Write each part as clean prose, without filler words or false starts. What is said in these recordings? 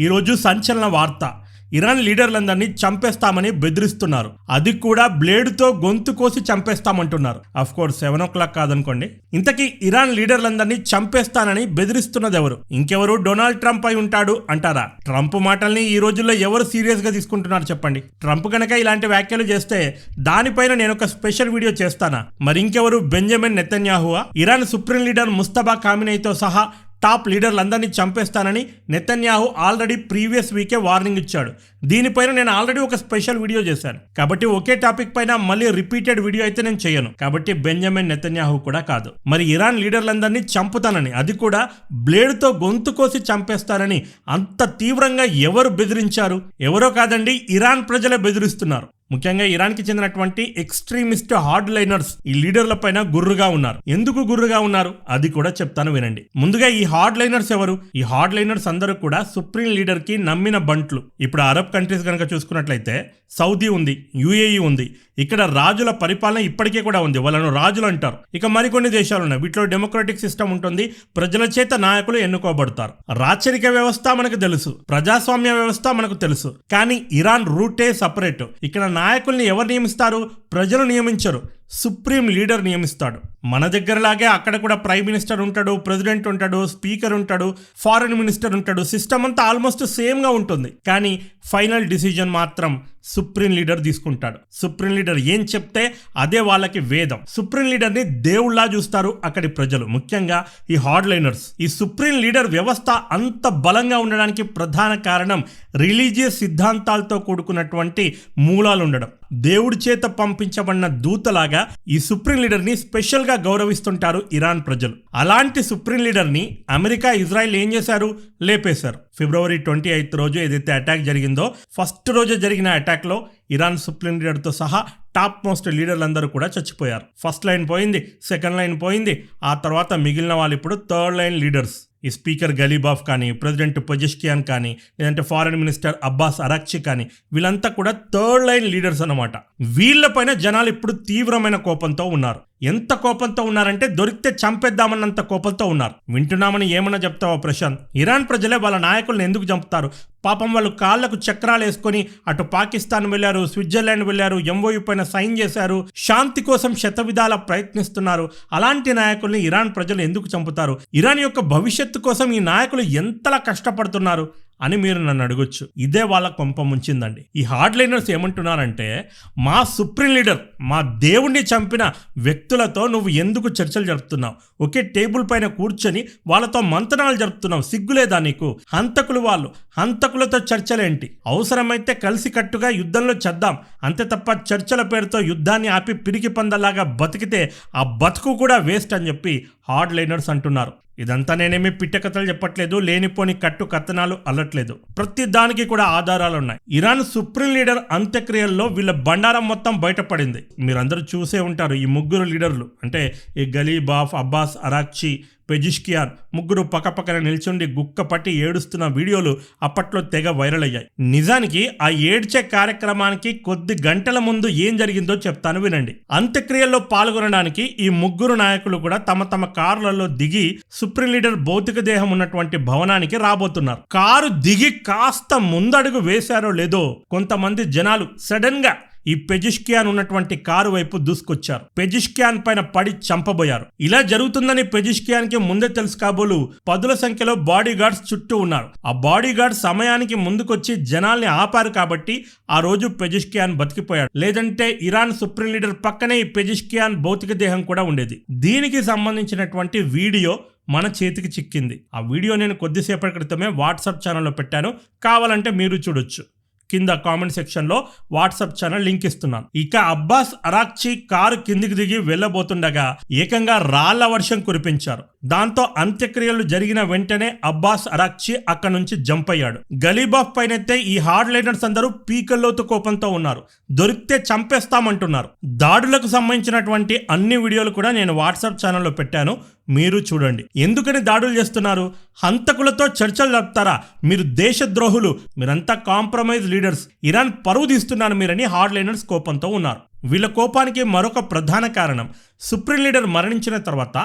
ఈరోజు సంచలన వార్త. ఇరాన్ లీడర్లందరినీ చంపేస్తామని బెదిరిస్తున్నారు. అది కూడా బ్లేడుతో గొంతు కోసి చంపేస్తామంటున్నారు. Of course 7 o'clock కాదనుకోండి. ఇంతకీ ఇరాన్ లీడర్లందరినీ చంపేస్తానని బెదిరిస్తున్నది ఎవరు? ఇంకెవరు? డొనాల్డ్ ట్రంప్ అయి ఉంటాడు అంటారా? ట్రంప్ మాటల్ని ఈ రోజుల్లో ఎవరు సీరియస్ గా తీసుకుంటున్నారు చెప్పండి. ట్రంప్ కనుక ఇలాంటి వ్యాఖ్యలు చేస్తే దానిపైన నేను ఒక స్పెషల్ వీడియో చేస్తానా? మరి ఇంకెవరు? బెంజమిన్ నెతన్యాహువా? ఇరాన్ సుప్రీం లీడర్ ముస్తఫా ఖామినీతో సహా టాప్ లీడర్లందరినీ చంపేస్తానని నెతన్యాహు ఆల్రెడీ ప్రీవియస్ వీకే వార్నింగ్ ఇచ్చాడు. దీనిపైన నేను ఆల్రెడీ ఒక స్పెషల్ వీడియో చేశాను. కాబట్టి ఒకే టాపిక్ పైన మళ్ళీ రిపీటెడ్ వీడియో అయితే నేను చేయను. కాబట్టి బెంజమిన్ నెతన్యాహు కూడా కాదు. మరి ఇరాన్ లీడర్లందరినీ చంపుతానని, అది కూడా బ్లేడ్తో గొంతు కోసి చంపేస్తానని అంత తీవ్రంగా ఎవరు బెదిరించారు? ఎవరో కాదండి, ఇరాన్ ప్రజలే బెదిరిస్తున్నారు. ముఖ్యంగా ఇరాన్కి చెందినటువంటి ఎక్స్ట్రీమిస్ట్ హార్డ్ లైనర్స్ ఈ లీడర్ల పైన గుర్రుగా ఉన్నారు. ఎందుకు గుర్రుగా ఉన్నారు అది కూడా చెప్తాను వినండి. ముందుగా ఈ హార్డ్ లైనర్స్ ఎవరు? ఈ హార్డ్ లైనర్స్ అందరూ కూడా సుప్రీం లీడర్ కి నమ్మిన బంట్లు. ఇప్పుడు అరబ్ కంట్రీస్ కనుక చూసుకున్నట్లయితే సౌదీ ఉంది, యుఏఈ ఉంది. ఇక్కడ రాజుల పరిపాలన ఇప్పటికే కూడా ఉంది, వాళ్ళను రాజులు అంటారు. ఇక మరికొన్ని దేశాలు ఉన్నాయి, వీటిలో డెమోక్రటిక్ సిస్టమ్ ఉంటుంది, ప్రజల చేత నాయకులు ఎన్నుకోబడతారు. రాచరిక వ్యవస్థ మనకు తెలుసు, ప్రజాస్వామ్య వ్యవస్థ మనకు తెలుసు. కానీ ఇరాన్ రూటే సపరేట్. ఇక్కడ నాయకుల్ని ఎవరు నియమిస్తారు? ప్రజలు నియమించరు, సుప్రీం లీడర్ నియమిస్తాడు. మన దగ్గరలాగే అక్కడ కూడా ప్రైమ్ మినిస్టర్ ఉంటాడు, ప్రెసిడెంట్ ఉంటాడు, స్పీకర్ ఉంటాడు, ఫారెన్ మినిస్టర్ ఉంటాడు. సిస్టమ్ అంతా ఆల్మోస్ట్ సేమ్ గా ఉంటుంది. కానీ ఫైనల్ డిసిజన్ మాత్రం సుప్రీం లీడర్ తీసుకుంటాడు. సుప్రీం లీడర్ ఏం చెప్తే అదే వాళ్ళకి వేదం. సుప్రీం లీడర్ ని దేవుళ్లా చూస్తారు అక్కడి ప్రజలు, ముఖ్యంగా ఈ హార్డ్ లైనర్స్. ఈ సుప్రీం లీడర్ వ్యవస్థ అంత బలంగా ఉండడానికి ప్రధాన కారణం రిలీజియస్ సిద్ధాంతాలతో కూడుకున్నటువంటి మూలాలు ఉండడం. దేవుడి చేత పంపించబడిన దూతలాగా ఈ సుప్రీం లీడర్ ని స్పెషల్ గా గౌరవిస్తుంటారు ఇరాన్ ప్రజలు. అలాంటి సుప్రీం లీడర్ ని అమెరికా, ఇజ్రాయెల్ ఏం చేశారు? లేపేశారు. February 28 రోజు ఏదైతే అటాక్ జరిగిందో, ఫస్ట్ రోజు జరిగిన అటాక్ లో ఇరాన్ సుప్రీం లీడర్ తో సహా టాప్ మోస్ట్ లీడర్లందరూ కూడా చచ్చిపోయారు. ఫస్ట్ లైన్ పోయింది, సెకండ్ లైన్ పోయింది. ఆ తర్వాత మిగిలిన వాళ్ళు ఇప్పుడు థర్డ్ లైన్ లీడర్స్. ఈ స్పీకర్ గలీబాఫ్ కానీ, ప్రెసిడెంట్ పెజెష్కియాన్ కానీ, లేదంటే ఫారెన్ మినిస్టర్ అబ్బాస్ అరాక్చి కానీ, వీళ్ళంతా కూడా థర్డ్ లైన్ లీడర్స్ అన్నమాట. వీళ్ళపైన జనాలు ఇప్పుడు తీవ్రమైన కోపంతో ఉన్నారు. ఎంత కోపంతో ఉన్నారంటే దొరికితే చంపేద్దామన్నంత కోపంతో ఉన్నారు. వింటున్నామని ఏమన్నా చెప్తావా ప్రశాంత్? ఇరాన్ ప్రజలే వాళ్ళ నాయకులను ఎందుకు చంపుతారు? పాపం వాళ్ళు కాళ్లకు చక్రాలు వేసుకొని అటు పాకిస్తాన్ వెళ్లారు, స్విట్జర్లాండ్ వెళ్లారు, ఎంఓయూ పైన సైన్ చేశారు, శాంతి కోసం శతవిధాల ప్రయత్నిస్తున్నారు. అలాంటి నాయకుల్ని ఇరాన్ ప్రజలు ఎందుకు చంపుతారు? ఇరాన్ యొక్క భవిష్యత్తు కోసం ఈ నాయకులు ఎంతలా కష్టపడుతున్నారు అని మీరు నన్ను అడగొచ్చు. ఇదే వాళ్ళ కొంప ముంచిందండి. ఈ హార్డ్ లైనర్స్ ఏమంటున్నారంటే, మా సుప్రీం లీడర్, మా దేవుణ్ణి చంపిన వ్యక్తులతో నువ్వు ఎందుకు చర్చలు జరుపుతున్నావు? ఒకే టేబుల్ పైన కూర్చొని వాళ్ళతో మంతనాలు జరుపుతున్నావు, సిగ్గులేదా నీకు? హంతకులు వాళ్ళు, హంతకులతో చర్చలేంటి? అవసరమైతే కలిసి కట్టుగా యుద్ధంలో చేద్దాం, అంతే తప్ప చర్చల పేరుతో యుద్ధాన్ని ఆపి పిరికి పందలాగా బతికితే ఆ బతుకు కూడా వేస్ట్ అని చెప్పి హార్డ్ లైనర్స్ అంటున్నారు. ఇదంతా నేనేమి పిట్టకథలు చెప్పట్లేదు, లేనిపోని కట్టు కథనాలు అల్లట్లేదు. ప్రతి దానికి కూడా ఆధారాలు ఉన్నాయి. ఇరాన్ సుప్రీం లీడర్ అంత్యక్రియల్లో వీళ్ళ బండారం మొత్తం బయటపడింది. మీరందరూ చూసే ఉంటారు. ఈ ముగ్గురు లీడర్లు అంటే ఈ గలీబాఫ్, అబ్బాస్ అరాక్చి, పెజిష్కియాన్ ముగ్గురు పక్కపక్కన నిల్చుండి గుక్క పట్టి ఏడుస్తున్న వీడియోలు అప్పట్లో తెగ వైరల్ అయ్యాయి. నిజానికి ఆ ఏడ్చే కార్యక్రమానికి కొద్ది గంటల ముందు ఏం జరిగిందో చెప్తాను వినండి. అంత్యక్రియల్లో పాల్గొనడానికి ఈ ముగ్గురు నాయకులు కూడా తమ తమ కారులలో దిగి సుప్రీం లీడర్ భౌతిక దేహం ఉన్నటువంటి భవనానికి రాబోతున్నారు. కారు దిగి కాస్త ముందడుగు వేశారో లేదో కొంతమంది జనాలు సడన్ గా ఈ పెజిష్కియాన్ ఉన్నటువంటి కారు వైపు దూసుకొచ్చారు. పెజిష్కియాన్ పైన పడి చంపబోయారు. ఇలా జరుగుతుందని పెజిష్కియాన్ కి ముందే తెలుసు కాబోలు 10ల సంఖ్యలో బాడీ గార్డ్స్ చుట్టూ ఉన్నారు. ఆ బాడీ గార్డ్స్ సమయానికి ముందుకొచ్చి జనాల్ని ఆపారు కాబట్టి ఆ రోజు పెజిష్కియాన్ బతికిపోయాడు. లేదంటే ఇరాన్ సుప్రీం లీడర్ పక్కనే ఈ పెజిష్కియాన్ భౌతిక దేహం కూడా ఉండేది. దీనికి సంబంధించినటువంటి వీడియో మన చేతికి చిక్కింది. ఆ వీడియో నేను కొద్దిసేపటి క్రితమే వాట్సాప్ ఛానల్లో పెట్టాను, కావాలంటే మీరు చూడొచ్చు. కింద కామెంట్ సెక్షన్ లో వాట్సాప్ ఛానల్ లింక్ ఇస్తున్నాను. ఇక అబ్బాస్ అరాక్చి కారు కిందికి దిగి వెళ్లబోతుండగా ఏకంగా రాళ్ల వర్షం కురిపించారు. దాంతో అంత్యక్రియలు జరిగిన వెంటనే అబ్బాస్ అరాక్చి అక్కడి నుంచి జంప్ అయ్యాడు. గలీబాఫ్ పైనైతే ఈ హార్డ్ లైనర్స్ అందరూ పీకల్లోతు కోపంతో ఉన్నారు. దొరికితే చంపేస్తామంటున్నారు. దాడులకు సంబంధించినటువంటి అన్ని వీడియోలు కూడా నేను వాట్సాప్ ఛానల్లో పెట్టాను, మీరు చూడండి. ఎందుకని దాడులు చేస్తున్నారు? హంతకులతో చర్చలు జరుపుతారా? మీరు దేశద్రోహులు, మీరంతా కాంప్రమైజ్ లీడర్స్, ఇరాన్ పరువు తీస్తున్నారు మీరని హార్డ్ లైనర్స్ కోపంతో ఉన్నారు. వీళ్ళ కోపానికి మరొక ప్రధాన కారణం, సుప్రీం లీడర్ మరణించిన తర్వాత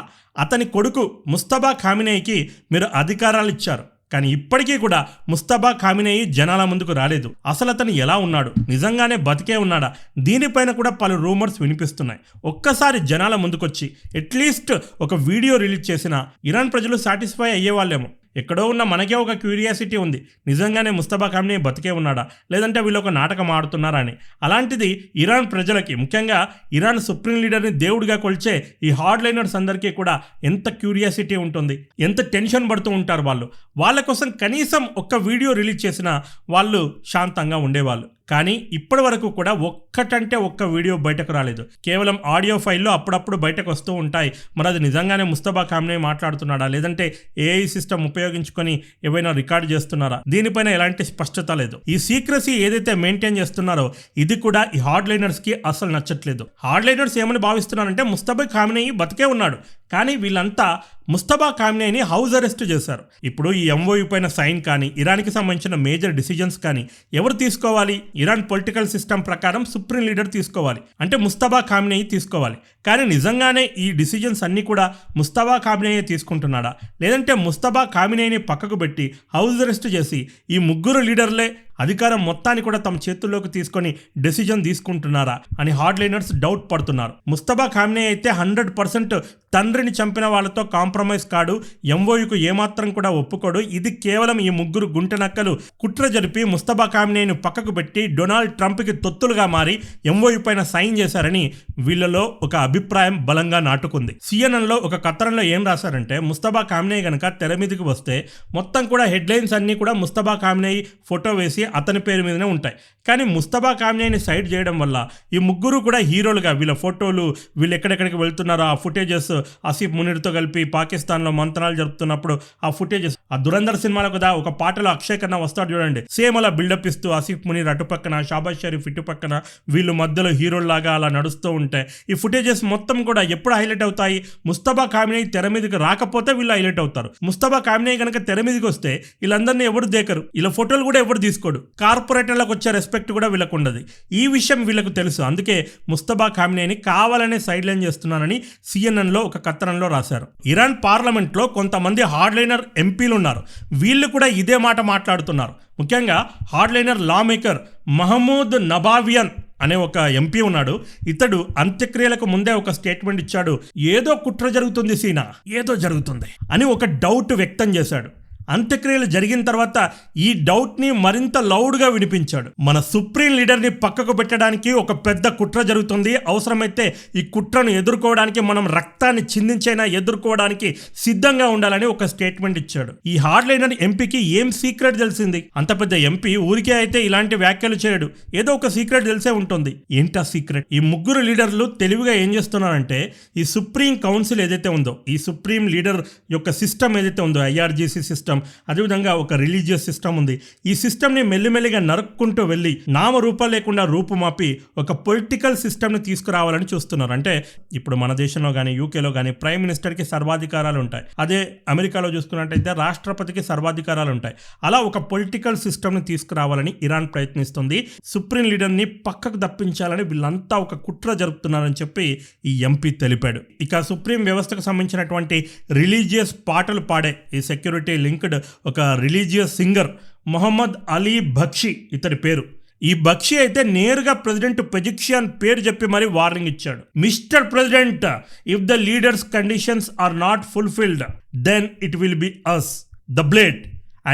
అతని కొడుకు ముస్తఫా ఖామినీకి మీరు అధికారాలు ఇచ్చారు. కానీ ఇప్పటికీ కూడా ముస్తఫా ఖామినేయి జనాల ముందుకు రాలేదు. అసలు అతను ఎలా ఉన్నాడు, నిజంగానే బతికే ఉన్నాడా, దీనిపైన కూడా పలు రూమర్స్ వినిపిస్తున్నాయి. ఒక్కసారి జనాల ముందుకొచ్చి అట్లీస్ట్ ఒక వీడియో రిలీజ్ చేసినా ఇరాన్ ప్రజలు సాటిస్ఫై అయ్యేవాళ్ళేమో. ఎక్కడో ఉన్న మనకే ఒక క్యూరియాసిటీ ఉంది, నిజంగానే ముస్తఫా ఖామినేయి బతికే ఉన్నాడా, లేదంటే వీళ్ళు ఒక నాటకం ఆడుతున్నారా అని. అలాంటిది ఇరాన్ ప్రజలకి, ముఖ్యంగా ఇరాన్ సుప్రీం లీడర్ని దేవుడిగా కొలిచే ఈ హార్డ్ లైనర్స్ అందరికీ కూడా ఎంత క్యూరియాసిటీ ఉంటుంది, ఎంత టెన్షన్ పడుతూ ఉంటారు వాళ్ళు. వాళ్ళ కోసం కనీసం ఒక్క వీడియో రిలీజ్ చేసినా వాళ్ళు శాంతంగా ఉండేవాళ్ళు. కానీ ఇప్పటి వరకు కూడా ఒక్కటంటే ఒక్క వీడియో బయటకు రాలేదు. కేవలం ఆడియో ఫైల్లో అప్పుడప్పుడు బయటకు వస్తూ ఉంటాయి. మరి అది నిజంగానే ముస్తఫా ఖామినేయి మాట్లాడుతున్నాడా, లేదంటే ఏఐ సిస్టమ్ ఉపయోగించుకొని ఏవైనా రికార్డ్ చేస్తున్నారా, దీనిపైన ఎలాంటి స్పష్టత లేదు. ఈ సీక్రసీ ఏదైతే మెయింటైన్ చేస్తున్నారో ఇది కూడా ఈ హార్డ్ లైనర్స్ కి అసలు నచ్చట్లేదు. హార్డ్ లైనర్స్ ఏమని భావిస్తున్నారంటే ముస్తఫా ఖామినేయి బతికే ఉన్నాడు, కానీ వీళ్ళంతా ముస్తఫా ఖామినేయిని హౌస్ అరెస్ట్ చేశారు. ఇప్పుడు ఈ ఎంఓయూ పైన సైన్ కానీ, ఇరాన్కి సంబంధించిన మేజర్ డిసిజన్స్ కానీ ఎవరు తీసుకోవాలి? ఇరాన్ పొలిటికల్ సిస్టమ్ ప్రకారం సుప్రీం లీడర్ తీసుకోవాలి, అంటే ముస్తఫా ఖామినేయి తీసుకోవాలి. కానీ నిజంగానే ఈ డిసిజన్స్ అన్నీ కూడా ముస్తఫా ఖామినేయి తీసుకుంటున్నాడా, లేదంటే ముస్తఫా ఖామినేయిని పక్కకు పెట్టి హౌస్ అరెస్ట్ చేసి ఈ ముగ్గురు లీడర్లే అధికారం మొత్తాన్ని కూడా తమ చేతుల్లోకి తీసుకొని డెసిజన్ తీసుకుంటున్నారా అని హార్డ్ లైనర్స్ డౌట్ పడుతున్నారు. ముస్తఫా ఖామినేయి అయితే 100% తండ్రిని చంపిన వాళ్ళతో కాంప్రమైజ్ కాడు, ఎంఓయూకు ఏమాత్రం కూడా ఒప్పుకోడు. ఇది కేవలం ఈ ముగ్గురు గుంటనక్కలు కుట్ర జరిపి ముస్తఫా ఖామినేయిని పక్కకు పెట్టి డొనాల్డ్ ట్రంప్కి తొత్తులుగా మారి ఎంఓయూ పైన సైన్ చేశారని వీళ్ళలో ఒక అభిప్రాయం బలంగా నాటుకుంది. సిఎన్ఎన్లో ఒక కథనంలో ఏం రాశారంటే, ముస్తఫా ఖామినేయి కనుక తెర మీదకి వస్తే మొత్తం కూడా హెడ్లైన్స్ అన్నీ కూడా ముస్తఫా ఖామినేయి ఫోటో వేసి అతని పేరు మీదనే ఉంటాయి. కానీ ముస్తఫా ఖామినేయిని సైడ్ చేయడం వల్ల ఈ ముగ్గురు కూడా హీరోలుగా, వీళ్ళ ఫోటోలు, వీళ్ళు ఎక్కడెక్కడికి వెళ్తున్నారో ఆ ఫుటేజెస్, ఆసిఫ్ మునీర్తో కలిపి పాకిస్తాన్లో మంత్రాలు జరుపుతున్నప్పుడు ఆ ఫుటేజెస్, ఆ దురంధర్ సినిమాలో కదా ఒక పాటలో అక్షయ్ ఖన్నా వస్తాడు చూడండి, సేమ్ అలా బిల్డప్ ఇస్తూ ఆసిఫ్ మునీర్ అటుపక్కన, షాబాజ్ షరీఫ్ ఇటు పక్కన, వీళ్ళు మధ్యలో హీరోల్లాగా అలా నడుస్తూ ఉంటాయి. ఈ ఫుటేజెస్ మొత్తం కూడా ఎప్పుడు హైలైట్ అవుతాయి? ముస్తఫా ఖామినేయి తెర మీదకి రాకపోతే వీళ్ళు హైలైట్ అవుతారు. ముస్తఫా ఖామినేయి కనుక తెర మీదకి వస్తే వీళ్ళందరినీ ఎవరు దేకరు, వీళ్ళ ఫోటోలు కూడా ఎవరు తీసుకోడు. కార్పొరేటర్లకు వచ్చే రెస్పెక్ట్ కూడా వీళ్ళకు ఉండదు. ఈ విషయం వీళ్ళకు తెలుసు. అందుకే ముస్తఫా ఖామినేయిని కావాలనే సైడ్ లైన్ చేస్తున్నానని సిఎన్ఎన్లో ఒక కథనంలో రాశారు. ఇరాన్ పార్లమెంట్లో కొంతమంది హార్డ్ లైనర్ ఎంపీలు ఉన్నారు. వీళ్ళు కూడా ఇదే మాట మాట్లాడుతున్నారు. ముఖ్యంగా hardliner lawmaker Mahmoud Nabavian అనే ఒక ఎంపీ ఉన్నాడు. ఇతడు అంత్యక్రియలకు ముందే ఒక స్టేట్మెంట్ ఇచ్చాడు. ఏదో కుట్ర జరుగుతుంది సీనా, ఏదో జరుగుతుంది అని ఒక డౌట్ వ్యక్తం చేశాడు. అంత్యక్రియలు జరిగిన తర్వాత ఈ డౌట్ని మరింత లౌడ్గా వినిపించాడు. మన సుప్రీం లీడర్ని పక్కకు పెట్టడానికి ఒక పెద్ద కుట్ర జరుగుతుంది, అవసరమైతే ఈ కుట్రను ఎదుర్కోవడానికి మనం రక్తాన్ని చిందించైనా ఎదుర్కోవడానికి సిద్ధంగా ఉండాలని ఒక స్టేట్మెంట్ ఇచ్చాడు. ఈ హార్డ్ లైనర్ ఎంపీకి ఏం సీక్రెట్ తెలిసింది? అంత పెద్ద ఎంపీ ఊరికే అయితే ఇలాంటి వ్యాఖ్యలు చేయడు, ఏదో ఒక సీక్రెట్ తెలిసే ఉంటుంది. ఏంటా సీక్రెట్? ఈ ముగ్గురు లీడర్లు తెలివిగా ఏం చేస్తున్నారంటే, ఈ సుప్రీం కౌన్సిల్ ఏదైతే ఉందో, ఈ సుప్రీం లీడర్ యొక్క సిస్టమ్ ఏదైతే ఉందో, ఐఆర్జీసీ సిస్టమ్, అదేవిధంగా ఒక రిలీజియస్ సిస్టమ్ ఉంది. ఈ సిస్టమ్ని మెల్లిమెల్లిగా నరుక్కుంటూ వెళ్ళి నామరూపం లేకుండా రూపుమాపి ఒక పొలిటికల్ సిస్టమ్ని తీసుకురావాలని చూస్తున్నారు. అంటే ఇప్పుడు మన దేశంలో కానీ, యూకేలో కానీ ప్రైమ్ మినిస్టర్కి సర్వాధికారాలు ఉంటాయి. అదే అమెరికాలో చూసుకున్నట్టయితే రాష్ట్రపతికి సర్వాధికారాలు ఉంటాయి. అలా ఒక పొలిటికల్ సిస్టమ్ని తీసుకురావాలని ఇరాన్ ప్రయత్నిస్తుంది. సుప్రీం లీడర్ని పక్కకు తప్పించాలని వీళ్ళంతా ఒక కుట్ర జరుపుతున్నారని చెప్పి ఈ ఎంపీ తెలిపాడు. ఇక సుప్రీం వ్యవస్థకు సంబంధించినటువంటి రిలీజియస్ పాటలు పాడే ఈ సెక్యూరిటీ లింక్డ్ ఒక రిలీజియస్ సింగర్ మొహమ్మద్ అలీ బక్షి ఇతడి పేరు. ఈ బక్షి అయితే నేరుగా ప్రెసిడెంట్ పెజిక్షియాన్ పేరు చెప్పి మరీ వార్నింగ్ ఇచ్చాడు. Mister president, if the leaders conditions are not fulfilled then it will be us, the blade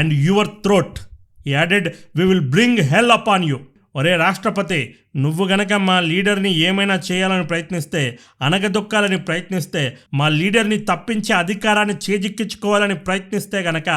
and your throat. He added, we will bring hell upon you. ఒరే రాష్ట్రపతి, నువ్వు గనక మా లీడర్ని ఏమైనా చేయాలని ప్రయత్నిస్తే, అనగదొక్కాలని ప్రయత్నిస్తే, మా లీడర్ని తప్పించే అధికారాన్ని చేజిక్కించుకోవాలని ప్రయత్నిస్తే గనక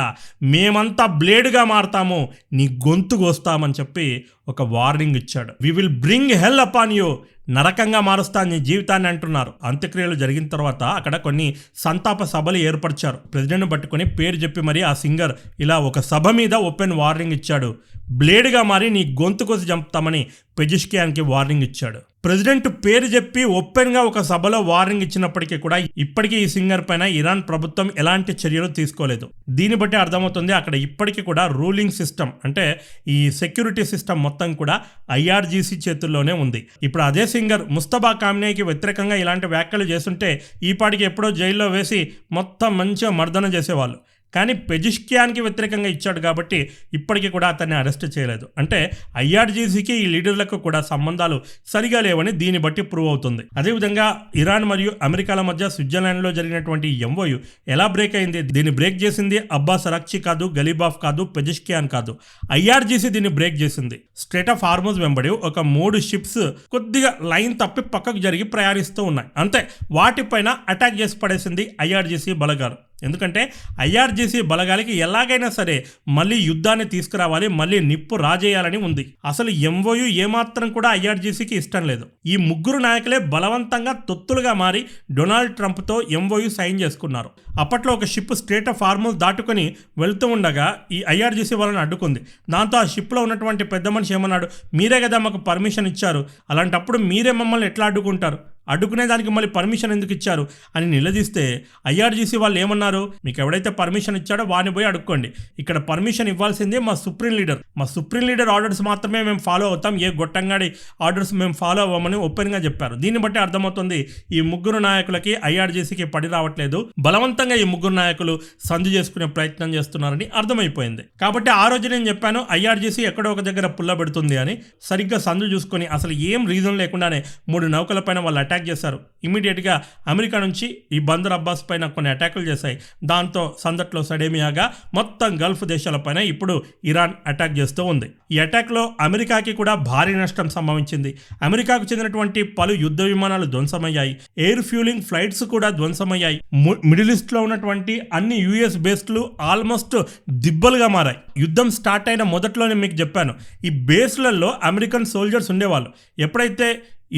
మేమంతా బ్లేడ్గా మారతాము, నీ గొంతు కోస్తామని చెప్పి ఒక వార్నింగ్ ఇచ్చాడు. We will bring hell upon you, నరకంగా మారుస్తా నీ జీవితాన్ని అంటున్నారు. అంత్యక్రియలు జరిగిన తర్వాత అక్కడ కొన్ని సంతాప సభలు ఏర్పరిచారు. ప్రెసిడెంట్ని పట్టుకొని పేరు చెప్పి మరి ఆ సింగర్ ఇలా ఒక సభ మీద ఓపెన్ వార్నింగ్ ఇచ్చాడు. బ్లేడ్గా మారి నీ గొంతు కోసి చంపుతామని పెజిష్కియాన్కి వార్నింగ్ ఇచ్చాడు. ప్రెసిడెంట్ పేరు చెప్పి ఓపెన్గా ఒక సభలో వార్నింగ్ ఇచ్చినప్పటికీ కూడా ఇప్పటికీ ఈ సింగర్ పైన ఇరాన్ ప్రభుత్వం ఎలాంటి చర్యలు తీసుకోలేదు. దీన్ని బట్టి అర్థమవుతుంది అక్కడ ఇప్పటికీ కూడా రూలింగ్ సిస్టమ్, అంటే ఈ సెక్యూరిటీ సిస్టమ్ మొత్తం కూడా ఐఆర్జీసీ చేతుల్లోనే ఉంది. ఇప్పుడు అదే సింగర్ ముస్తఫా ఖామినేయికి వ్యతిరేకంగా ఇలాంటి వ్యాఖ్యలు చేస్తుంటే ఈ పాటికి ఎప్పుడో జైల్లో వేసి మొత్తం మంచిగా మర్దన చేసేవాళ్ళు. కానీ పెజిష్కియాన్కి వ్యతిరేకంగా ఇచ్చాడు కాబట్టి ఇప్పటికీ కూడా అతన్ని అరెస్ట్ చేయలేదు. అంటే ఐఆర్జీసీకి ఈ లీడర్లకు కూడా సంబంధాలు సరిగా లేవని దీన్ని బట్టి ప్రూవ్ అవుతుంది. అదేవిధంగా ఇరాన్ మరియు అమెరికాల మధ్య స్విట్జర్లాండ్లో జరిగినటువంటి ఎంఓయు ఎలా బ్రేక్ అయింది? దీన్ని బ్రేక్ చేసింది అబ్బాస్ అరాక్చి కాదు, గలీబాఫ్ కాదు, పెజిష్కియాన్ కాదు, ఐఆర్జీసీ దీన్ని బ్రేక్ చేసింది. స్ట్రెయిట్ ఆఫ్ హార్మోజ్ వెంబడి ఒక 3 షిప్స్ కొద్దిగా లైన్ తప్పి పక్కకు జరిగి ప్రయాణిస్తూ ఉన్నాయి. అంతే, వాటిపైన అటాక్ చేసి పడేసింది ఐఆర్జీసీ బలగాలు. ఎందుకంటే ఐఆర్జీసీ బలగాలకి ఎలాగైనా సరే మళ్ళీ యుద్ధాన్ని తీసుకురావాలి, మళ్ళీ నిప్పు రాజేయాలని ఉంది. అసలు ఎంఓయు ఏమాత్రం కూడా ఐఆర్జీసీకి ఇష్టం లేదు. ఈ 3 నాయకులే బలవంతంగా తొత్తులుగా మారి డొనాల్డ్ ట్రంప్తో ఎంఓయు సైన్ చేసుకున్నారు. అప్పట్లో ఒక షిప్ స్ట్రెయిట్ ఆఫ్ హార్మోజ్ దాటుకొని వెళ్తూ ఉండగా ఈ ఐఆర్జీసీ వాళ్ళని అడ్డుకుంది. దాంతో ఆ షిప్లో ఉన్నటువంటి పెద్ద మనిషి ఏమన్నాడు, మీరే కదా మాకు పర్మిషన్ ఇచ్చారు, అలాంటప్పుడు మీరే మమ్మల్ని ఎట్లా అడ్డుకుంటారు, అడ్డుకునే దానికి మళ్ళీ పర్మిషన్ ఎందుకు ఇచ్చారు అని నిలదీస్తే ఐఆర్జీసీ వాళ్ళు ఏమన్నారు, మీకు ఎవడైతే పర్మిషన్ ఇచ్చాడో వాడిని పోయి అడుక్కోండి, ఇక్కడ పర్మిషన్ ఇవ్వాల్సిందే మా సుప్రీం లీడర్ ఆర్డర్స్ మాత్రమే మేము ఫాలో అవుతాం, ఏ గొట్టంగాడి ఆర్డర్స్ మేము ఫాలో అవ్వమని ఓపెన్గా చెప్పారు. దీన్ని బట్టి అర్థమవుతుంది ఈ 3 నాయకులకి ఐఆర్జీసీకి పడి రావట్లేదు, బలవంతంగా ఈ 3 నాయకులు సంధి చేసుకునే ప్రయత్నం చేస్తున్నారని అర్థమైపోయింది. కాబట్టి ఆ రోజు నేను చెప్పాను ఐఆర్జీసీ ఎక్కడో ఒక దగ్గర పుల్ల పెడుతుంది అని. సరిగ్గా సంధి చూసుకొని అసలు ఏం రీజన్ లేకుండానే 3 నౌకల పైన వాళ్ళు అటాక్ చేశారు. ఇమీడియట్గా అమెరికా నుంచి ఈ బందర్ అబ్బాస్ పైన కొన్ని అటాకులు చేశాయి. దాంతో సందట్లో సడేమియాగా మొత్తం గల్ఫ్ దేశాలపైన ఇప్పుడు ఇరాన్ అటాక్ చేస్తూ ఉంది. ఈ అటాక్లో అమెరికాకి కూడా భారీ నష్టం సంభవించింది. అమెరికాకు చెందినటువంటి పలు యుద్ధ విమానాలు ధ్వంసమయ్యాయి, ఎయిర్ ఫ్యూలింగ్ ఫ్లైట్స్ కూడా ధ్వంసమయ్యాయి. మిడిల్ ఈస్ట్లో ఉన్నటువంటి అన్ని యుఎస్ బేస్లు ఆల్మోస్ట్ దిబ్బలుగా మారాయి. యుద్ధం స్టార్ట్ అయిన మొదట్లోనే మీకు చెప్పాను, ఈ బేస్లలో అమెరికన్ సోల్జర్స్ ఉండేవాళ్ళు. ఎప్పుడైతే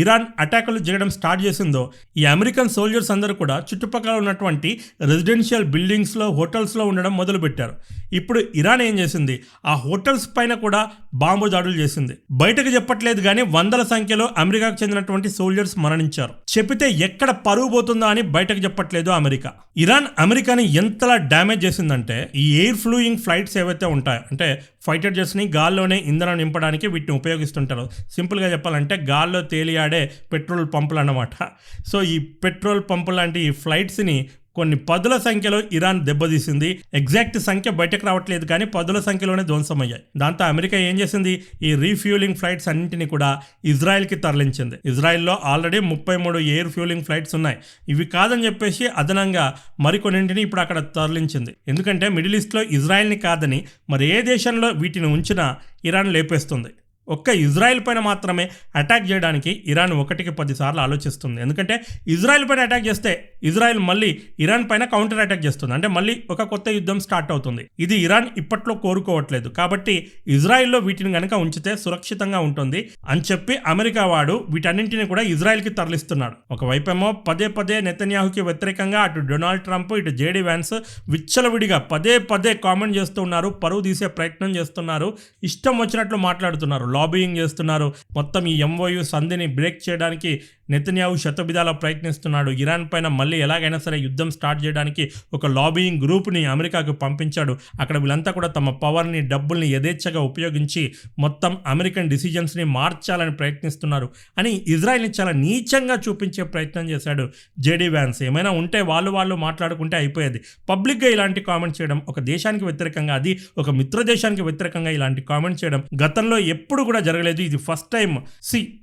ఇరాన్ అటాకులు చేయడం స్టార్ట్ చేసిందో ఈ అమెరికన్ సోల్జర్స్ అందరూ కూడా చుట్టుపక్కల ఉన్నటువంటి రెసిడెన్షియల్ బిల్డింగ్స్లో, హోటల్స్లో ఉండడం మొదలుపెట్టారు. ఇప్పుడు ఇరాన్ ఏం చేసింది, ఆ హోటల్స్ పైన కూడా బాంబు దాడులు చేసింది. బయటకు చెప్పట్లేదు కానీ వందల సంఖ్యలో అమెరికాకు చెందినటువంటి సోల్జర్స్ మరణించారు. చెప్పితే ఎక్కడ పరువు పోతుందా అని బయటకు చెప్పట్లేదు అమెరికా. ఇరాన్ అమెరికాని ఎంతలా డ్యామేజ్ చేసిందంటే ఈ ఎయిర్ ఫ్లూయింగ్ ఫ్లైట్స్ ఏవైతే ఉంటాయో, అంటే ఫైటర్ జెట్స్ని గాల్లోనే ఇంధనం నింపడానికి వీటిని ఉపయోగిస్తుంటారు. సింపుల్గా చెప్పాలంటే గాల్లో తేలియాడే పెట్రోల్ పంపులు అన్నమాట. సో ఈ పెట్రోల్ పంపు లాంటి ఈ ఫ్లైట్స్ని కొన్ని 10ల సంఖ్యలో ఇరాన్ దెబ్బతీసింది. ఎగ్జాక్ట్ సంఖ్య బయటకు రావట్లేదు కానీ 10ల సంఖ్యలోనే ధ్వంసమయ్యాయి. దాంతో అమెరికా ఏం చేసింది, ఈ రీఫ్యూలింగ్ ఫ్లైట్స్ అన్నింటినీ కూడా ఇజ్రాయెల్కి తరలించింది. ఇజ్రాయెల్లో ఆల్రెడీ 33 ఎయిర్ ఫ్యూలింగ్ ఫ్లైట్స్ ఉన్నాయి. ఇవి కాదని చెప్పేసి అదనంగా మరికొన్నింటిని ఇప్పుడు అక్కడ తరలించింది. ఎందుకంటే మిడిల్ ఈస్ట్లో ఇజ్రాయెల్ని కాదని మరి ఏ దేశంలో వీటిని ఉంచినా ఇరాన్ లేపేస్తుంది. ఒక్క ఇజ్రాయెల్ పైన మాత్రమే అటాక్ చేయడానికి ఇరాన్ 1కి 10 సార్లు ఆలోచిస్తుంది. ఎందుకంటే ఇజ్రాయెల్ పైన అటాక్ చేస్తే ఇజ్రాయెల్ మళ్ళీ ఇరాన్ పైన కౌంటర్ అటాక్ చేస్తుంది, అంటే మళ్ళీ ఒక కొత్త యుద్ధం స్టార్ట్ అవుతుంది. ఇది ఇరాన్ ఇప్పట్లో కోరుకోవట్లేదు. కాబట్టి ఇజ్రాయెల్లో వీటిని కనుక ఉంచితే సురక్షితంగా ఉంటుంది అని చెప్పి అమెరికా వాడు వీటన్నింటినీ కూడా ఇజ్రాయెల్కి తరలిస్తున్నాడు. ఒకవైపేమో పదే నెతన్యాహుకి వ్యతిరేకంగా అటు డొనాల్డ్ ట్రంప్, ఇటు జేడీ వ్యాన్స్ విచ్చలవిడిగా పదే కామెంట్ చేస్తున్నారు, పరువు తీసే ప్రయత్నం చేస్తున్నారు, ఇష్టం వచ్చినట్లు మాట్లాడుతున్నారు, లాబియింగ్ చేస్తున్నారు. మొత్తం ఈ ఎంఓయు సంధిని బ్రేక్ చేయడానికి నెతన్యాహు శతవిధాలా ప్రయత్నిస్తున్నాడు. ఇరాన్ పైన మళ్ళీ ఎలాగైనా సరే యుద్ధం స్టార్ట్ చేయడానికి ఒక లాబియింగ్ గ్రూప్ని అమెరికాకు పంపించాడు. అక్కడ వీళ్ళంతా కూడా తమ పవర్ని, డబ్బుల్ని యథేచ్ఛగా ఉపయోగించి మొత్తం అమెరికన్ డిసిజన్స్ని మార్చాలని ప్రయత్నిస్తున్నారు అని ఇజ్రాయెల్ని చాలా నీచంగా చూపించే ప్రయత్నం చేశాడు జేడీ వ్యాన్స్. ఏమైనా ఉంటే వాళ్ళు మాట్లాడుకుంటే అయిపోయేది. పబ్లిక్గా ఇలాంటి కామెంట్ చేయడం, ఒక దేశానికి వ్యతిరేకంగా, అది ఒక మిత్ర దేశానికి వ్యతిరేకంగా ఇలాంటి కామెంట్ చేయడం గతంలో ఎప్పుడు కూడా జరగలేదు. ఇది ఫస్ట్ టైం.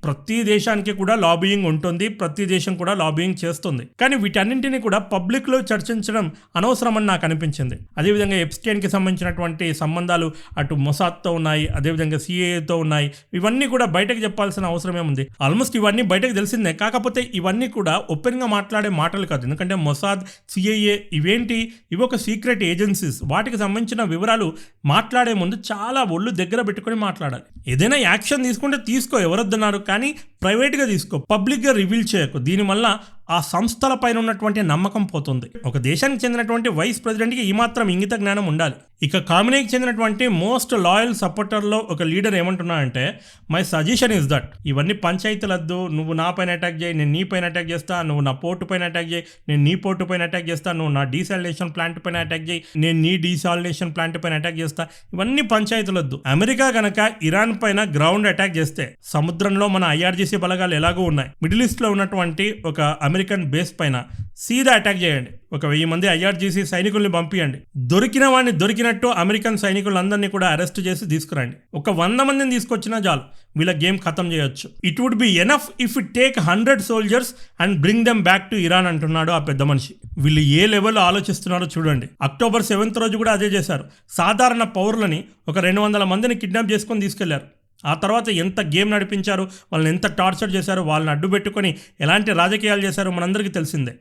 ప్రతి దేశానికి కూడా లాబియింగ్ ఉంటుంది, ప్రతి దేశం కూడా లాబియింగ్ చేస్తుంది. కానీ వీటన్నింటినీ కూడా పబ్లిక్ లో చర్చించడం అనవసరమని నాకు అనిపించింది. అదేవిధంగా ఎప్స్టైన్ కి సంబంధించినటువంటి సంబంధాలు అటు మొసాద్తో ఉన్నాయి, అదేవిధంగా సిఐఏతో ఉన్నాయి. ఇవన్నీ కూడా బయటకు చెప్పాల్సిన అవసరం ఏముంది? ఆల్మోస్ట్ ఇవన్నీ బయటకు తెలిసిందే. కాకపోతే ఇవన్నీ కూడా ఓపెన్ గా మాట్లాడే మాటలు కాదు. ఎందుకంటే మొసాద్, సిఐఏ ఇవేంటి, ఇవి ఒక సీక్రెట్ ఏజెన్సీస్. వాటికి సంబంధించిన వివరాలు మాట్లాడే ముందు చాలా ఒళ్ళు దగ్గర పెట్టుకొని మాట్లాడాలి. ఏదైనా యాక్షన్ తీసుకుంటే తీసుకో, ఎవరొద్దన్నారు, కానీ ప్రైవేట్గా తీసుకో, పబ్లిక్గా రివీల్ చేయకు. దీనివల్ల ఆ సంస్థల పైన ఉన్నటువంటి నమ్మకం పోతుంది. ఒక దేశానికి చెందినటువంటి వైస్ ప్రెసిడెంట్కి ఈ మాత్రం ఇంగిత జ్ఞానం ఉండాలి. ఇక ఖామెనీకి చెందినటువంటి మోస్ట్ లాయల్ సపోర్టర్లో ఒక లీడర్ ఏమంటున్నాడంటే, మై సజెషన్ ఇస్ దట్ ఇవన్నీ పంచాయతీలద్దు, నువ్వు నా పైన అటాక్ చేయి, నేను నీ పైన అటాక్ చేస్తా, నువ్వు నా పోర్టు పైన అటాక్ చేయి, నేను నీ పోర్టు పైన అటాక్ చేస్తా, నువ్వు నా డీసాలినేషన్ ప్లాంట్ పైన అటాక్ చేయి, నేను నీ డీసాలినేషన్ ప్లాంట్ పైన అటాక్ చేస్తా. ఇవన్నీ పంచాయతీలద్దు. అమెరికా గనక ఇరాన్ పైన గ్రౌండ్ అటాక్ చేస్తే, సముద్రంలో మన ఐఆర్జీసీ బలగాలు ఎలాగో ఉన్నాయి, మిడిల్ ఈస్ట్ లో ఉన్నటువంటి ఒక అమెరికన్ బేస్ పైన సీదా అటాక్ చేయండి. ఒక 1000 మంది IRGC సైనికుల్ని పంపించండి. దొరికిన వాడిని దొరికినట్టు అమెరికన్ సైనికులందరినీ కూడా అరెస్ట్ చేసి తీసుకురండి. ఒక 100 మందిని తీసుకొచ్చినా చాలు, వీళ్ళ గేమ్ ఖతం చేయొచ్చు. It would be enough if it take 100 soldiers and bring them back to Iran అంటున్నాడు ఆ పెద్ద మనిషి. వీళ్ళు ఏ లెవెల్లో ఆలోచిస్తున్నారో చూడండి. అక్టోబర్ 7th రోజు కూడా అదే చేశారు. సాధారణ పౌరులని ఒక 200 మందిని కిడ్నాప్ చేసుకొని తీసుకెళ్లారు. ఆ తర్వాత ఎంత గేమ్ నడిపించారు, వాళ్ళని ఎంత టార్చర్ చేశారు, వాళ్ళని అడ్డు పెట్టుకొని ఎలాంటి రాజకీయాలు చేశారో మనందరికీ తెలిసిందే.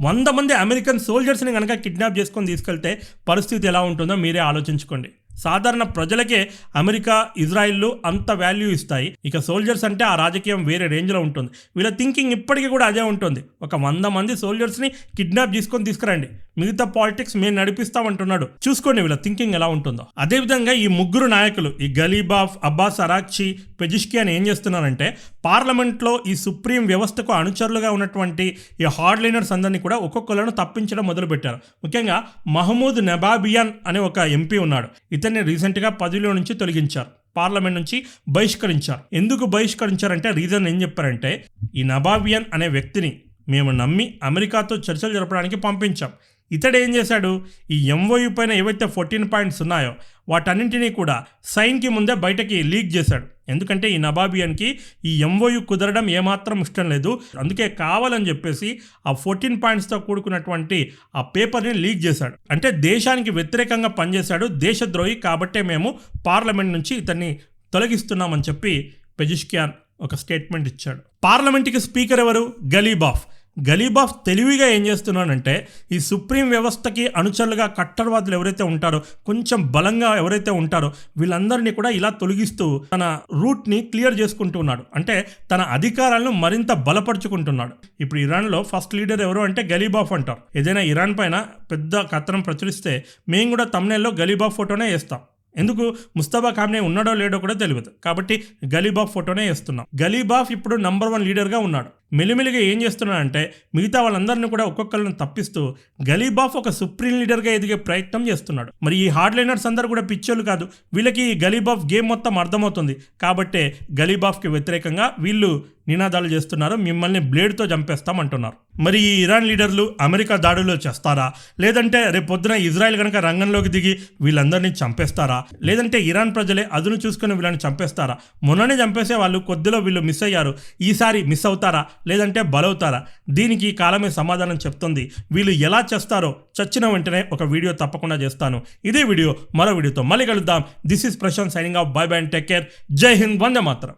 100 మంది అమెరికన్ సోల్జర్స్ని కనుక కిడ్నాప్ చేసుకొని తీసుకెళ్తే పరిస్థితి ఎలా ఉంటుందో మీరే ఆలోచించుకోండి. సాధారణ ప్రజలకే అమెరికా, ఇజ్రాయిల్లు అంత వాల్యూ ఇస్తాయి. ఇక సోల్జర్స్ అంటే ఆ రాజకీయం వేరే రేంజ్లో ఉంటుంది. వీళ్ళ థింకింగ్ ఇప్పటికీ కూడా అదే ఉంటుంది. ఒక 100 మంది సోల్జర్స్ని కిడ్నాప్ చేసుకొని తీసుకురండి, మిగతా పాలిటిక్స్ మేము నడిపిస్తామంటున్నాడు. చూసుకోండి వీళ్ళ థింకింగ్ ఎలా ఉంటుందో. అదేవిధంగా ఈ ముగ్గురు నాయకులు, ఈ గలీబాఫ్, అబ్బాస్ అరాక్చి, పెజిష్కియాన్ ఏం చేస్తున్నారంటే పార్లమెంట్లో ఈ సుప్రీం వ్యవస్థకు అనుచరులుగా ఉన్నటువంటి ఈ హార్డ్లైనర్స్ అందరినీ కూడా ఒక్కొక్కలను తప్పించడం మొదలుపెట్టారు. ముఖ్యంగా మహమూద్ నబాబియాన్ అనే ఒక ఎంపీ ఉన్నాడు. ఇతన్ని రీసెంట్గా పదవిలో నుంచి తొలగించారు, పార్లమెంట్ నుంచి బహిష్కరించారు. ఎందుకు బహిష్కరించారంటే రీజన్ ఏం చెప్పారంటే, ఈ నబాబియాన్ అనే వ్యక్తిని మేము నమ్మి అమెరికాతో చర్చలు జరపడానికి పంపించాం. ఇతడు ఏం చేశాడు, ఈ MOU పైన ఏవైతే 14 పాయింట్స్ ఉన్నాయో వాటన్నింటినీ కూడా సైన్కి ముందే బయటకి లీక్ చేశాడు. ఎందుకంటే ఈ నబాబియన్కి ఈ MOU కుదరడం ఏమాత్రం ఇష్టం లేదు. అందుకే కావాలని చెప్పేసి ఆ 14 పాయింట్స్తో కూడుకున్నటువంటి ఆ పేపర్ని లీక్ చేశాడు. అంటే దేశానికి వ్యతిరేకంగా పనిచేశాడు, దేశద్రోహి. కాబట్టే మేము పార్లమెంట్ నుంచి ఇతన్ని తొలగిస్తున్నామని చెప్పి పెజిష్కియాన్ ఒక స్టేట్మెంట్ ఇచ్చాడు. పార్లమెంట్కి స్పీకర్ ఎవరు? గలీబాఫ్. గలీబాఫ్ తెలివిగా ఏం చేస్తున్నాడంటే ఈ సుప్రీం వ్యవస్థకి అనుచరులుగా కట్టర్వాదులు ఎవరైతే ఉంటారో, కొంచెం బలంగా ఎవరైతే ఉంటారో వీళ్ళందరినీ కూడా ఇలా తొలగిస్తూ తన రూట్ని క్లియర్ చేసుకుంటున్నాడు. అంటే తన అధికారాలను మరింత బలపరుచుకుంటున్నాడు. ఇప్పుడు ఇరాన్లో ఫస్ట్ లీడర్ ఎవరు అంటే గలీబాఫ్ అంటారు. ఏదైనా ఇరాన్ పైన పెద్ద కథనం ప్రచురిస్తే మేము కూడా తమ్నెల్లో గలీబాఫ్ ఫోటోనే వేస్తాం. ఎందుకు? ముస్తఫా ఖామ్నే ఉన్నాడో లేడో కూడా తెలియదు కాబట్టి గలీబాఫ్ ఫోటోనే వేస్తున్నాం. గలీబాఫ్ ఇప్పుడు నంబర్ 1 లీడర్గా ఉన్నాడు. మెల్లిమెల్లిగా ఏం చేస్తున్నాడంటే మిగతా వాళ్ళందరినీ కూడా ఒక్కొక్కరిని తప్పిస్తూ గలీబాఫ్ ఒక సుప్రీం లీడర్గా ఎదిగే ప్రయత్నం చేస్తున్నాడు. మరి ఈ హార్డ్లైనర్స్ అందరూ కూడా పిచ్చోళ్ళు కాదు, వీళ్ళకి గలీబాఫ్ గేమ్ మొత్తం అర్థమవుతుంది. కాబట్టే గలీబాఫ్కి వ్యతిరేకంగా వీళ్ళు నినాదాలు చేస్తున్నారు, మిమ్మల్ని బ్లేడ్తో చంపేస్తామంటున్నారు. మరి ఈ ఇరాన్ లీడర్లు అమెరికా దాడుల్లో చేస్తారా, లేదంటే రేపు పొద్దున ఇజ్రాయెల్ కనుక రంగంలోకి దిగి వీళ్ళందరినీ చంపేస్తారా, లేదంటే ఇరాన్ ప్రజలే అదును చూసుకుని వీళ్ళని చంపేస్తారా? మొన్ననే చంపేసే వాళ్ళు కొద్దిలో వీళ్ళు మిస్ అయ్యారు, ఈసారి మిస్ అవుతారా లేదంటే బలవుతారా? దీనికి కాలమే సమాధానం చెప్తుంది. వీళ్ళు ఎలా చేస్తారో చచ్చిన వెంటనే ఒక వీడియో తప్పకుండా చేస్తాను. ఇదే వీడియో మరో వీడియోతో మళ్ళీ కలుద్దాం. This is Prashant signing off. Bye bye and take care. Jai Hind, Vande Mataram.